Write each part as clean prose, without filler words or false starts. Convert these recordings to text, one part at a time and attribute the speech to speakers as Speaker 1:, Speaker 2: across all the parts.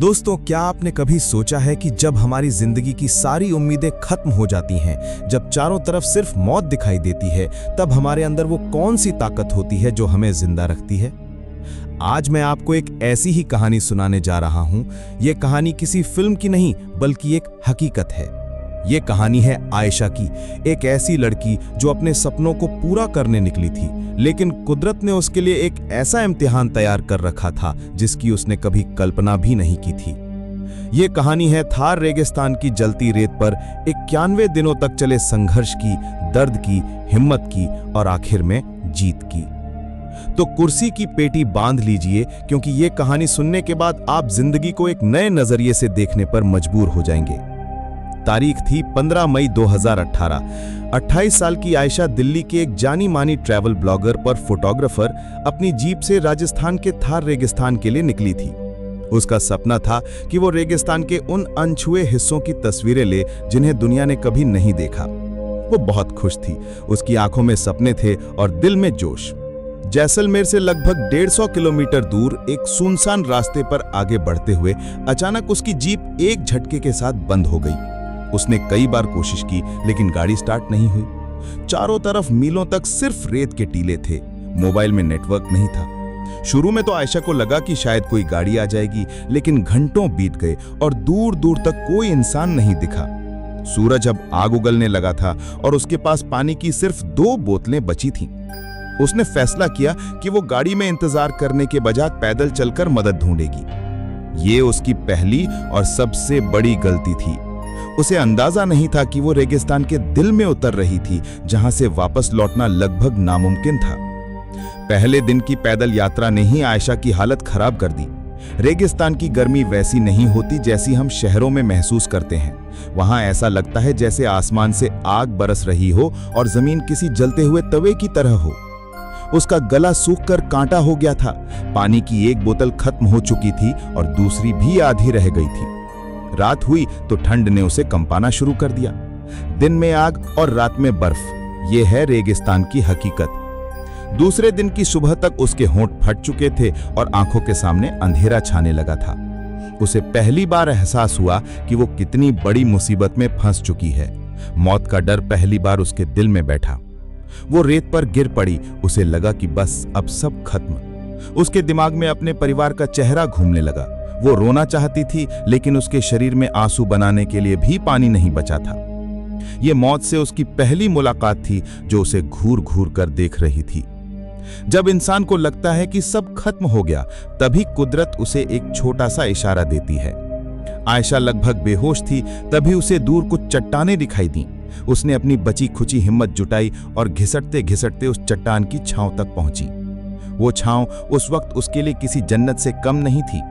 Speaker 1: दोस्तों, क्या आपने कभी सोचा है कि जब हमारी जिंदगी की सारी उम्मीदें खत्म हो जाती हैं, जब चारों तरफ सिर्फ मौत दिखाई देती है, तब हमारे अंदर वो कौन सी ताकत होती है जो हमें जिंदा रखती है? आज मैं आपको एक ऐसी ही कहानी सुनाने जा रहा हूं। ये कहानी किसी फिल्म की नहीं, बल्कि एक हकीकत है। ये कहानी है आयशा की, एक ऐसी लड़की जो अपने सपनों को पूरा करने निकली थी, लेकिन कुदरत ने उसके लिए एक ऐसा इम्तिहान तैयार कर रखा था जिसकी उसने कभी कल्पना भी नहीं की थी। ये कहानी है थार रेगिस्तान की जलती रेत पर 91 दिनों तक चले संघर्ष की, दर्द की, हिम्मत की और आखिर में जीत की। तो कुर्सी की पेटी बांध लीजिए, क्योंकि ये कहानी सुनने के बाद आप जिंदगी को एक नए नजरिए से देखने पर मजबूर हो जाएंगे। तारीख थी 15 मई 2018। 28 साल की आयशा दिल्ली के एक जानी मानी ट्रैवल ब्लॉगर पर फोटोग्राफर अपनी जीप से राजस्थान के थार रेगिस्तान के लिए निकली थी। उसका सपना था कि वो रेगिस्तान के उन अनछुए हिस्सों की तस्वीरें ले जिन्हें दुनिया ने कभी नहीं देखा। वो बहुत खुश थी, उसकी आंखों में सपने थे और दिल में जोश। जैसलमेर से लगभग 150 किलोमीटर दूर एक सुनसान रास्ते पर आगे बढ़ते हुए अचानक उसकी जीप एक झटके के साथ बंद हो गई। उसने कई बार कोशिश की, लेकिन गाड़ी स्टार्ट नहीं हुई। चारों तरफ मीलों तक सिर्फ रेत के टीले थे, मोबाइल में नेटवर्क नहीं था। शुरू में तो आयशा को लगा कि शायद कोई गाड़ी आ जाएगी, लेकिन घंटों बीत गए और दूर दूर तक कोई इंसान नहीं दिखा। सूरज अब आग उगलने लगा था और उसके पास पानी की सिर्फ 2 बोतलें बची थीं। उसने फैसला किया कि वो गाड़ी में इंतजार करने के बजाय पैदल चलकर मदद ढूंढेगी। ये उसकी पहली और सबसे बड़ी गलती थी। उसे अंदाजा नहीं था कि वो रेगिस्तान के दिल में उतर रही थी, जहां से वापस लौटना लगभग नामुमकिन था। पहले दिन की पैदल यात्रा ने ही आयशा की हालत खराब कर दी। रेगिस्तान की गर्मी वैसी नहीं होती जैसी हम शहरों में महसूस करते हैं। वहां ऐसा लगता है जैसे आसमान से आग बरस रही हो और जमीन किसी जलते हुए तवे की तरह हो। उसका गला सूखकर कांटा हो गया था। पानी की एक बोतल खत्म हो चुकी थी और दूसरी भी आधी रह गई थी। रात हुई तो ठंड ने उसे कंपाना शुरू कर दिया। दिन में आग और रात में बर्फ। यह है रेगिस्तान की हकीकत। दूसरे दिन की सुबह तक उसके होंठ फट चुके थे और आंखों के सामने अंधेरा छाने लगा था। उसे पहली बार एहसास हुआ कि वो कितनी बड़ी मुसीबत में फंस चुकी है। मौत का डर पहली बार उसके दिल में बैठा। वो रेत पर गिर पड़ी। उसे लगा कि बस अब सब खत्म। उसके दिमाग में अपने परिवार का चेहरा घूमने लगा। वो रोना चाहती थी, लेकिन उसके शरीर में आंसू बनाने के लिए भी पानी नहीं बचा था। ये मौत से उसकी पहली मुलाकात थी जो उसे घूर घूर कर देख रही थी। जब इंसान को लगता है कि सब खत्म हो गया, तभी कुदरत उसे एक छोटा सा इशारा देती है। आयशा लगभग बेहोश थी, तभी उसे दूर कुछ चट्टानें दिखाई दी। उसने अपनी बची खुची हिम्मत जुटाई और घिसटते घिसटते उस चट्टान की छांव तक पहुंची। वो छांव उस वक्त उसके लिए किसी जन्नत से कम नहीं थी।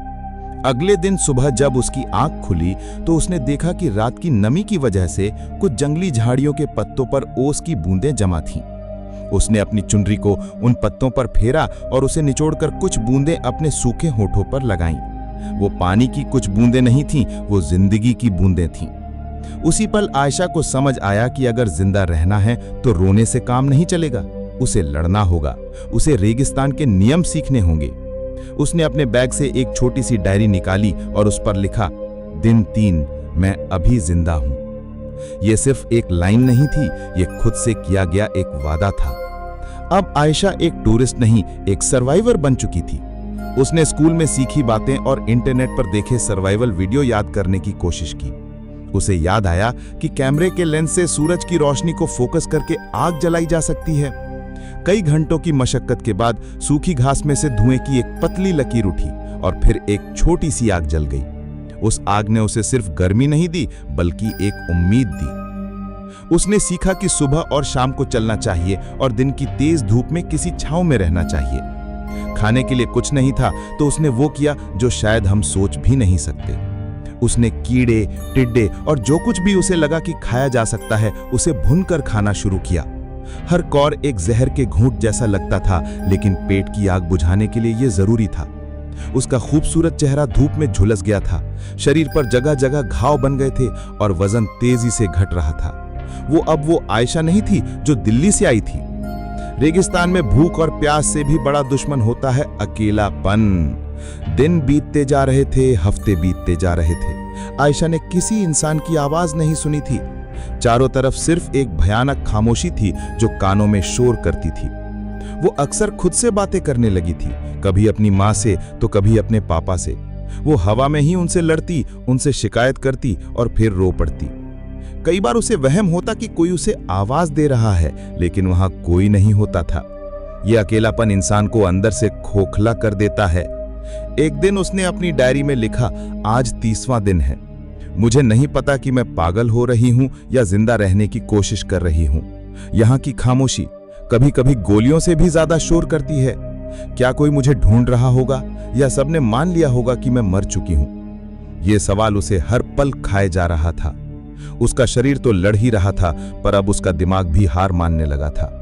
Speaker 1: अगले दिन सुबह जब उसकी आंख खुली तो उसने देखा कि रात की नमी की वजह से कुछ जंगली झाड़ियों के पत्तों पर ओस की बूंदें जमा थीं। उसने अपनी चुनरी को उन पत्तों पर फेरा और उसे निचोड़कर कुछ बूंदें अपने सूखे होठों पर लगाईं। वो पानी की कुछ बूंदें नहीं थीं, वो जिंदगी की बूंदें थीं। उसी पल आयशा को समझ आया कि अगर जिंदा रहना है तो रोने से काम नहीं चलेगा। उसे लड़ना होगा। उसे रेगिस्तान के नियम सीखने होंगे। उसने अपने बैग से एक छोटी सी डायरी निकाली और उस पर लिखा, दिन 3, मैं अभी जिंदा हूं। यह सिर्फ एक लाइन नहीं थी, यह खुद से किया गया एक वादा था। अब आयशा एक टूरिस्ट नहीं, एक सर्वाइवर बन चुकी थी। उसने स्कूल में सीखी बातें और इंटरनेट पर देखे सर्वाइवल वीडियो याद करने की कोशिश की। उसे याद आया कि कैमरे के लेंस से सूरज की रोशनी को फोकस करके आग जलाई जा सकती है। कई घंटों की मशक्कत के बाद सूखी घास में से धुएं की एक पतली लकीर उठी और फिर एक छोटी सी आग जल गई। उस आग ने उसे सिर्फ गर्मी नहीं दी, बल्कि एक उम्मीद दी। उसने सीखा कि सुबह और शाम को चलना चाहिए और दिन की तेज धूप में किसी छांव में रहना चाहिए। खाने के लिए कुछ नहीं था तो उसने वो किया जो शायद हम सोच भी नहीं सकते। उसने कीड़े, टिड्डे और जो कुछ भी उसे लगा कि खाया जा सकता है, उसे भूनकर खाना शुरू किया। हर कौर एक जहर के घूंट जैसा लगता था, लेकिन पेट की आग बुझाने के लिए यह जरूरी था। उसका खूबसूरत चेहरा धूप में झुलस गया था। शरीर पर जगह जगह घाव बन गए थे और वजन तेजी से घट रहा था। वो आयशा नहीं थी जो दिल्ली से आई थी। रेगिस्तान में भूख और प्यास से भी बड़ा दुश्मन होता है अकेलापन। दिन बीतते जा रहे थे, हफ्ते बीतते जा रहे थे। आयशा ने किसी इंसान की आवाज नहीं सुनी थी। चारों तरफ सिर्फ एक भयानक खामोशी थी जो कानों में शोर करती थी। वो अक्सर खुद से बातें करने लगी थी, कभी अपनी माँ से तो कभी अपने पापा से। वो हवा में ही उनसे लड़ती, उनसे शिकायत करती और फिर रो पड़ती। कई बार उसे वहम होता कि कोई उसे आवाज दे रहा है, लेकिन वहां कोई नहीं होता था। यह अकेलापन इंसान को अंदर से खोखला कर देता है। एक दिन उसने अपनी डायरी में लिखा, आज 30वां दिन है। मुझे नहीं पता कि मैं पागल हो रही हूं या जिंदा रहने की कोशिश कर रही हूं। यहां की खामोशी कभी कभी गोलियों से भी ज्यादा शोर करती है। क्या कोई मुझे ढूंढ रहा होगा या सबने मान लिया होगा कि मैं मर चुकी हूं? यह सवाल उसे हर पल खाए जा रहा था। उसका शरीर तो लड़ ही रहा था, पर अब उसका दिमाग भी हार मानने लगा था।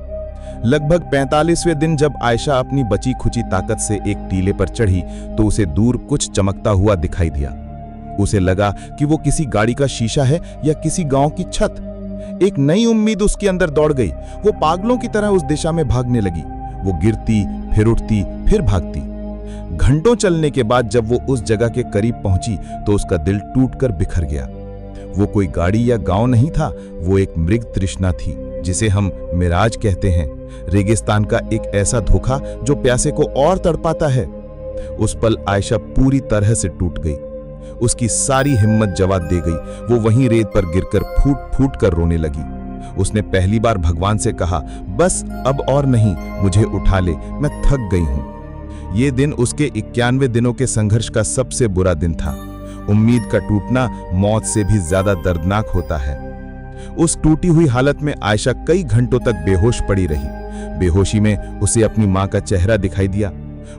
Speaker 1: लगभग 45वें दिन जब आयशा अपनी बची खुची ताकत से एक टीले पर चढ़ी तो उसे दूर कुछ चमकता हुआ दिखाई दिया। उसे लगा कि वो किसी गाड़ी का शीशा है या किसी गांव की छत। एक नई उम्मीद उसके अंदर दौड़ गई। वो पागलों की तरह उस दिशा में भागने लगी। वो गिरती, फिर उठती, फिर भागती। घंटों चलने के बाद जब वो उस जगह के करीब पहुंची तो उसका दिल टूटकर बिखर गया। वो कोई गाड़ी या गांव नहीं था, वो एक मृग तृष्णा थी, जिसे हम मिराज कहते हैं। रेगिस्तान का एक ऐसा धोखा जो प्यासे को और तड़पाता है। उस पल आयशा पूरी तरह से टूट गई। उसकी सारी हिम्मत जवाब दे गई। वो वहीं रेत पर गिरकर फूट फूट कर रोने लगी। उसने पहली बार भगवान से कहा, बस अब और नहीं, मुझे उठा ले, मैं थक गई हूं। ये दिन उसके 91 दिनों के संघर्ष का सबसे बुरा दिन था। उम्मीद का टूटना मौत से भी ज्यादा दर्दनाक होता है। उस टूटी हुई हालत में आयशा कई घंटों तक बेहोश पड़ी रही। बेहोशी में उसे अपनी मां का चेहरा दिखाई दिया।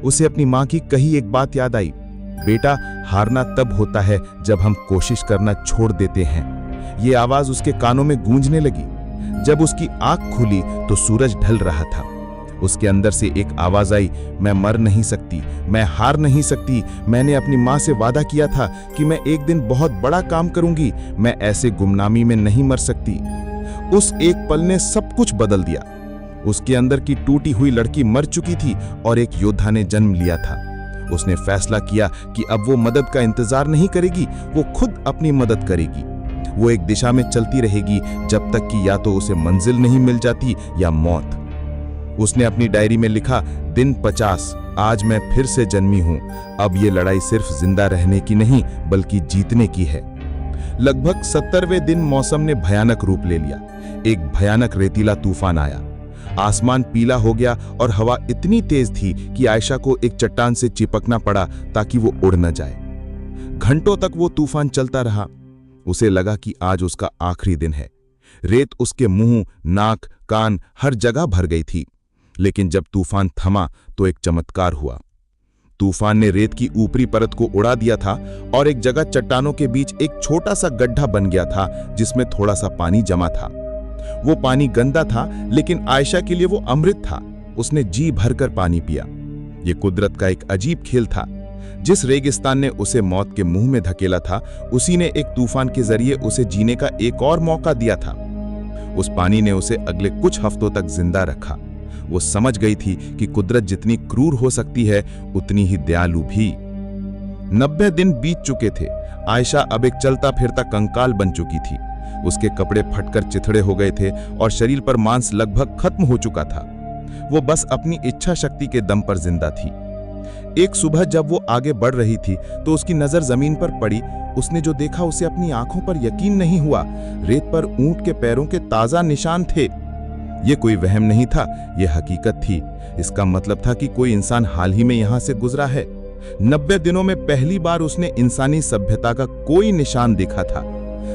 Speaker 1: उसे अपनी मां की कही एक बात याद आई, बेटा, हारना तब होता है जब हम कोशिश करना छोड़ देते हैं। ये आवाज उसके कानों में गूंजने लगी। जब उसकी आंख खुली तो सूरज ढल रहा था। उसके अंदर से एक आवाज आई, मैं मर नहीं सकती, मैं हार नहीं सकती। मैंने अपनी मां से वादा किया था कि मैं एक दिन बहुत बड़ा काम करूंगी। मैं ऐसे गुमनामी में नहीं मर सकती। उस एक पल ने सब कुछ बदल दिया। उसके अंदर की टूटी हुई लड़की मर चुकी थी और एक योद्धा ने जन्म लिया था। उसने फैसला किया कि अब वो मदद का इंतजार नहीं करेगी, वो खुद अपनी मदद करेगी। वो एक दिशा में चलती रहेगी जब तक कि या तो उसे मंजिल नहीं मिल जाती या मौत। उसने अपनी डायरी में लिखा, दिन 50, आज मैं फिर से जन्मी हूं। अब ये लड़ाई सिर्फ जिंदा रहने की नहीं बल्कि जीतने की है। लगभग 70वें दिन मौसम ने भयानक रूप ले लिया। एक भयानक रेतीला तूफान आया। आसमान पीला हो गया और हवा इतनी तेज थी कि आयशा को एक चट्टान से चिपकना पड़ा ताकि वो उड़ न जाए। घंटों तक वो तूफान चलता रहा। उसे लगा कि आज उसका आखिरी दिन है। रेत उसके मुंह, नाक, कान हर जगह भर गई थी। लेकिन जब तूफान थमा तो एक चमत्कार हुआ। तूफान ने रेत की ऊपरी परत को उड़ा दिया था और एक जगह चट्टानों के बीच एक छोटा सा गड्ढा बन गया था जिसमें थोड़ा सा पानी जमा था। वो पानी गंदा था, लेकिन आयशा के लिए वो अमृत था। उसने जी भरकर पानी पिया। ये कुदरत का एक अजीब खेल था। जिस रेगिस्तान ने उसे मौत के मुंह में धकेला था, उसी ने एक तूफान के जरिए उसे जीने का एक और मौका दिया था। उस पानी ने उसे अगले कुछ हफ्तों तक जिंदा रखा। वो समझ गई थी कि कुदरत जितनी क्रूर हो सकती है, उतनी ही दयालु भी। 90 दिन बीत चुके थे। आयशा अब एक चलता फिरता कंकाल बन चुकी थी। उसके कपड़े फटकर चिथड़े हो गए थे और शरीर पर मांस लगभग खत्म हो चुका था। वो बस अपनी इच्छा शक्ति के दम पर जिंदा थी। एक सुबह जब वो आगे बढ़ रही थी तो उसकी नजर जमीन पर पड़ी। उसने जो देखा उसे अपनी आंखों पर यकीन नहीं हुआ। रेत पर ऊंट के पैरों के ताजा निशान थे। ये कोई वहम नहीं था, ये हकीकत थी। इसका मतलब था कि कोई इंसान हाल ही में यहां से गुजरा है। 90 दिनों में पहली बार उसने इंसानी सभ्यता का कोई निशान देखा था।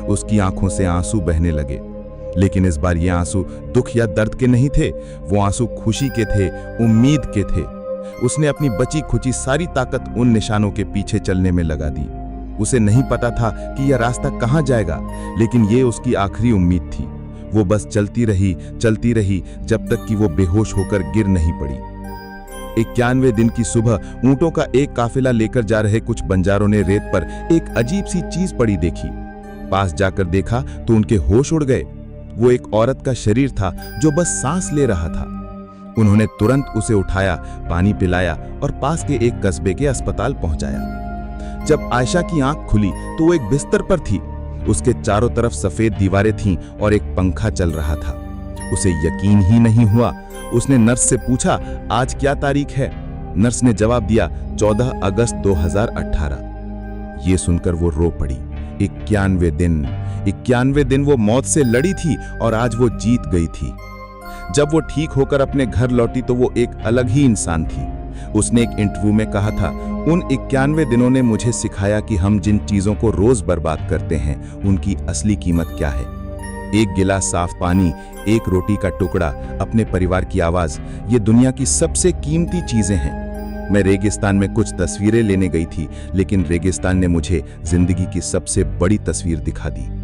Speaker 1: उसकी आंखों से आंसू बहने लगे, लेकिन इस बार ये आंसू दुख या दर्द के नहीं थे। वो आंसू खुशी के थे, उम्मीद के थे। उसने अपनी बची खुची सारी ताकत उन निशानों के पीछे चलने में लगा दी। उसे नहीं पता था कि यह रास्ता कहां जाएगा, लेकिन ये उसकी आखिरी उम्मीद थी। वो बस चलती रही जब तक कि वो बेहोश होकर गिर नहीं पड़ी। 91वें दिन की सुबह ऊंटों का एक काफिला लेकर जा रहे कुछ बंजारों ने रेत पर एक अजीब सी चीज पड़ी देखी। पास जाकर देखा तो उनके होश उड़ गए। वो एक औरत का शरीर था जो बस सांस ले रहा था। उन्होंने तुरंत उसे उठाया, पानी पिलाया और पास के एक कस्बे के अस्पताल पहुंचाया। जब आयशा की आंख खुली तो वो एक बिस्तर पर थी। उसके चारों तरफ सफेद दीवारें थीं और एक पंखा चल रहा था। उसे यकीन ही नहीं हुआ। उसने नर्स से पूछा, आज क्या तारीख है? नर्स ने जवाब दिया, 14 अगस्त 2018। ये सुनकर वो रो पड़ी। 91 दिन वो मौत से लड़ी थी और आज वो जीत गई थी। जब वो ठीक होकर अपने घर लौटी तो वो एक अलग ही इंसान थी। उसने एक इंटरव्यू में कहा था, उन 91 दिनों ने मुझे सिखाया कि हम जिन चीजों को रोज बर्बाद करते हैं उनकी असली कीमत क्या है। एक गिलास साफ पानी, एक रोटी का टुकड़ा, अपने परिवार की आवाज, ये दुनिया की सबसे कीमती चीजें हैं। मैं रेगिस्तान में कुछ तस्वीरें लेने गई थी, लेकिन रेगिस्तान ने मुझे जिंदगी की सबसे बड़ी तस्वीर दिखा दी।